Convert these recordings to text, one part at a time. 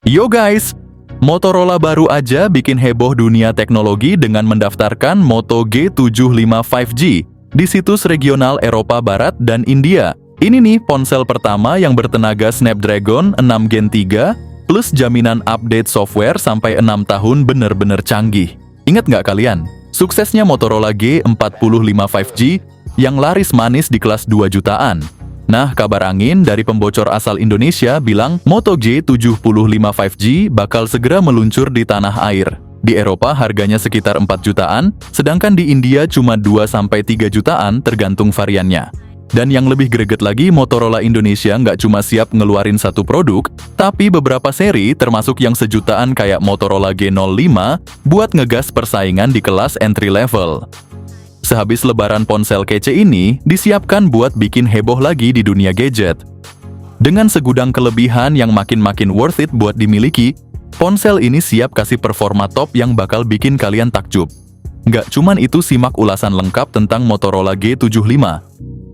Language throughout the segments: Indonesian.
Yo guys, Motorola baru aja bikin heboh dunia teknologi dengan mendaftarkan Moto G75 5G di situs regional Eropa Barat dan India. Ini nih ponsel pertama yang bertenaga Snapdragon 6 Gen 3 plus jaminan update software sampai 6 tahun bener-bener canggih. Ingat nggak kalian? Suksesnya Motorola G45 5G yang laris manis di kelas 2 jutaan. Nah, kabar angin dari pembocor asal Indonesia bilang Moto G75 5G bakal segera meluncur di tanah air. Di Eropa harganya sekitar 4 jutaan, sedangkan di India cuma 2-3 jutaan tergantung variannya. Dan yang lebih greget lagi, Motorola Indonesia nggak cuma siap ngeluarin satu produk, tapi beberapa seri termasuk yang sejutaan kayak Motorola G05 buat ngegas persaingan di kelas entry level. Sehabis lebaran ponsel kece ini disiapkan buat bikin heboh lagi di dunia gadget. Dengan segudang kelebihan yang makin-makin worth it buat dimiliki, ponsel ini siap kasih performa top yang bakal bikin kalian takjub. Nggak cuman itu, simak ulasan lengkap tentang Motorola G75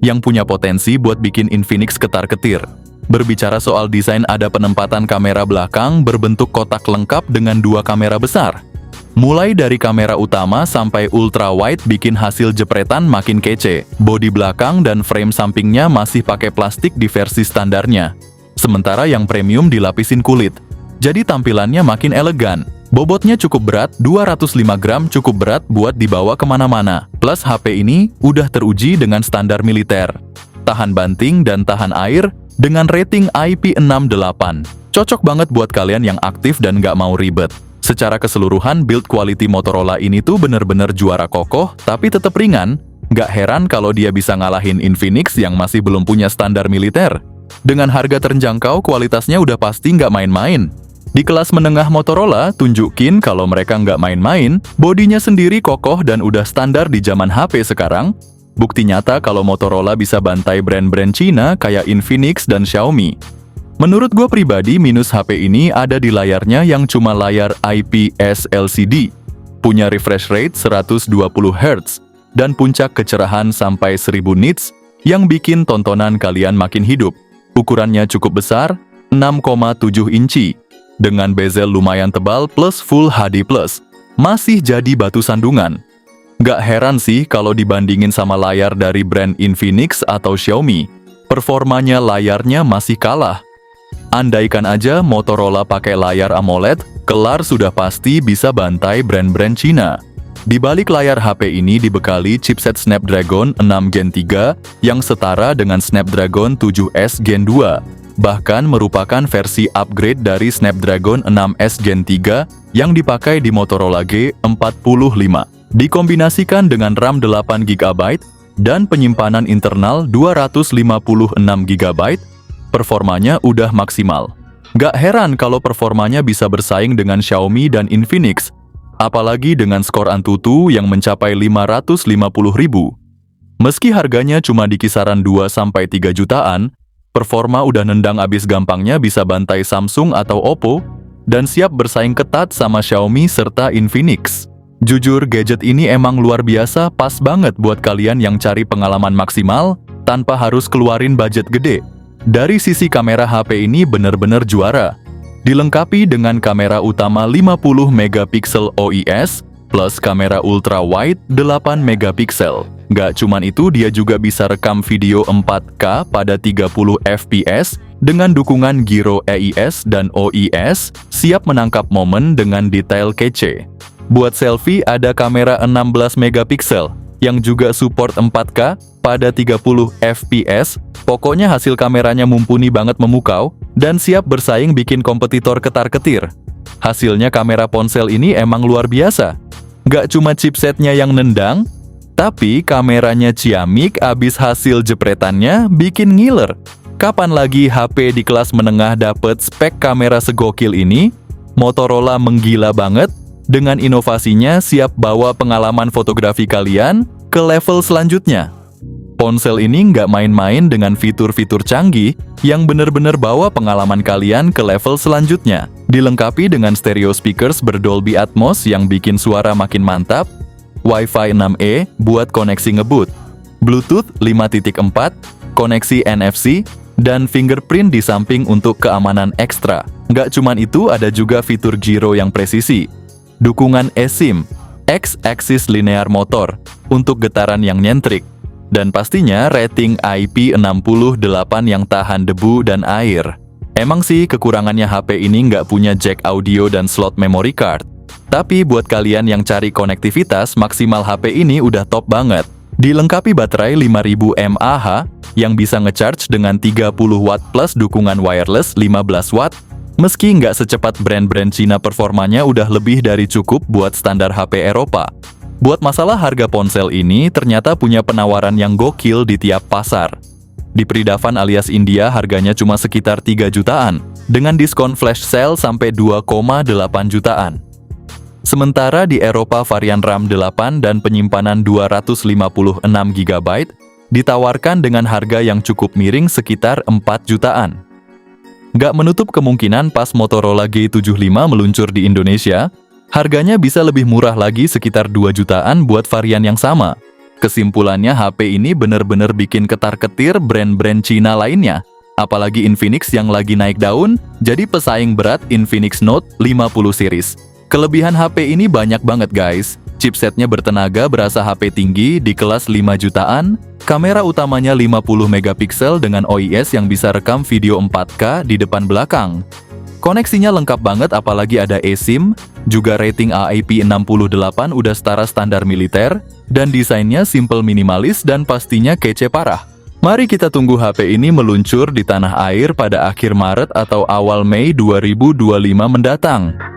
yang punya potensi buat bikin Infinix ketar-ketir. Berbicara soal desain, ada penempatan kamera belakang berbentuk kotak lengkap dengan 2 kamera besar. Mulai dari kamera utama sampai ultra wide bikin hasil jepretan makin kece. Bodi belakang dan frame sampingnya masih pakai plastik di versi standarnya. Sementara yang premium dilapisin kulit. Jadi tampilannya makin elegan. Bobotnya cukup berat, 205 gram cukup berat buat dibawa kemana-mana. Plus HP ini udah teruji dengan standar militer. Tahan banting dan tahan air dengan rating IP68. Cocok banget buat kalian yang aktif dan nggak mau ribet. Secara keseluruhan, build quality Motorola ini tuh bener-bener juara kokoh, tapi tetap ringan. Nggak heran kalau dia bisa ngalahin Infinix yang masih belum punya standar militer. Dengan harga terjangkau, kualitasnya udah pasti nggak main-main. Di kelas menengah Motorola, tunjukin kalau mereka nggak main-main, bodinya sendiri kokoh dan udah standar di zaman HP sekarang. Bukti nyata kalau Motorola bisa bantai brand-brand Cina kayak Infinix dan Xiaomi. Menurut gue pribadi, minus HP ini ada di layarnya yang cuma layar IPS LCD, punya refresh rate 120 Hz, dan puncak kecerahan sampai 1000 nits yang bikin tontonan kalian makin hidup. Ukurannya cukup besar, 6,7 inci, dengan bezel lumayan tebal plus Full HD+, masih jadi batu sandungan. Nggak heran sih kalau dibandingin sama layar dari brand Infinix atau Xiaomi, performanya layarnya masih kalah. Andaikan aja Motorola pakai layar AMOLED, kelar sudah pasti bisa bantai brand-brand Cina. Di balik layar HP ini dibekali chipset Snapdragon 6 Gen 3 yang setara dengan Snapdragon 7S Gen 2, bahkan merupakan versi upgrade dari Snapdragon 6S Gen 3 yang dipakai di Motorola G45. Dikombinasikan dengan RAM 8 GB dan penyimpanan internal 256 GB, performanya udah maksimal. Gak heran kalau performanya bisa bersaing dengan Xiaomi dan Infinix, apalagi dengan skor Antutu yang mencapai 550.000. Meski harganya cuma di kisaran 2-3 jutaan, performa udah nendang abis gampangnya bisa bantai Samsung atau Oppo, dan siap bersaing ketat sama Xiaomi serta Infinix. Jujur, gadget ini emang luar biasa, pas banget buat kalian yang cari pengalaman maksimal tanpa harus keluarin budget gede. Dari sisi kamera, HP ini bener-bener juara. Dilengkapi dengan kamera utama 50 megapiksel OIS plus kamera ultra wide 8 megapiksel. Gak cuman itu, dia juga bisa rekam video 4K pada 30 fps dengan dukungan gyro EIS dan OIS, siap menangkap momen dengan detail kece. Buat selfie ada kamera 16 megapiksel yang juga support 4K pada 30 fps. Pokoknya hasil kameranya mumpuni banget memukau dan siap bersaing bikin kompetitor ketar-ketir. Hasilnya kamera ponsel ini emang luar biasa. Gak cuma chipsetnya yang nendang, tapi kameranya ciamik abis hasil jepretannya bikin ngiler. Kapan lagi HP di kelas menengah dapet spek kamera segokil ini? Motorola menggila banget. Dengan inovasinya siap bawa pengalaman fotografi kalian ke level selanjutnya. Ponsel ini nggak main-main dengan fitur-fitur canggih yang bener-bener bawa pengalaman kalian ke level selanjutnya. Dilengkapi dengan stereo speakers berdolby Atmos yang bikin suara makin mantap, Wi-Fi 6E buat koneksi ngebut, Bluetooth 5.4, koneksi NFC, Dan fingerprint di samping untuk keamanan ekstra. Nggak cuman itu, ada juga fitur gyro yang presisi. Dukungan eSIM, X-Axis Linear Motor, untuk getaran yang nyentrik. Dan pastinya rating IP68 yang tahan debu dan air. Emang sih kekurangannya HP ini nggak punya jack audio dan slot memory card. Tapi buat kalian yang cari konektivitas, maksimal HP ini udah top banget. Dilengkapi baterai 5000 mAh yang bisa ngecharge dengan 30 watt plus dukungan wireless 15 watt. Meski nggak secepat brand-brand Cina, performanya udah lebih dari cukup buat standar HP Eropa. Buat masalah harga ponsel ini, ternyata punya penawaran yang gokil di tiap pasar. Di Pridavan alias India harganya cuma sekitar 3 jutaan, dengan diskon flash sale sampai 2,8 jutaan. Sementara di Eropa varian RAM 8 dan penyimpanan 256 GB ditawarkan dengan harga yang cukup miring sekitar 4 jutaan. Nggak menutup kemungkinan pas Motorola G75 meluncur di Indonesia, harganya bisa lebih murah lagi sekitar 2 jutaan buat varian yang sama. Kesimpulannya, HP ini bener-bener bikin ketar-ketir brand-brand Cina lainnya. Apalagi Infinix yang lagi naik daun, jadi pesaing berat Infinix Note 50 series. Kelebihan HP ini banyak banget guys. Chipsetnya bertenaga berasa HP tinggi di kelas 5 jutaan, kamera utamanya 50 megapiksel dengan OIS yang bisa rekam video 4K di depan belakang. Koneksinya lengkap banget apalagi ada eSIM, juga rating IP68 udah setara standar militer, dan desainnya simple minimalis dan pastinya kece parah. Mari kita tunggu HP ini meluncur di tanah air pada akhir Maret atau awal Mei 2025 mendatang.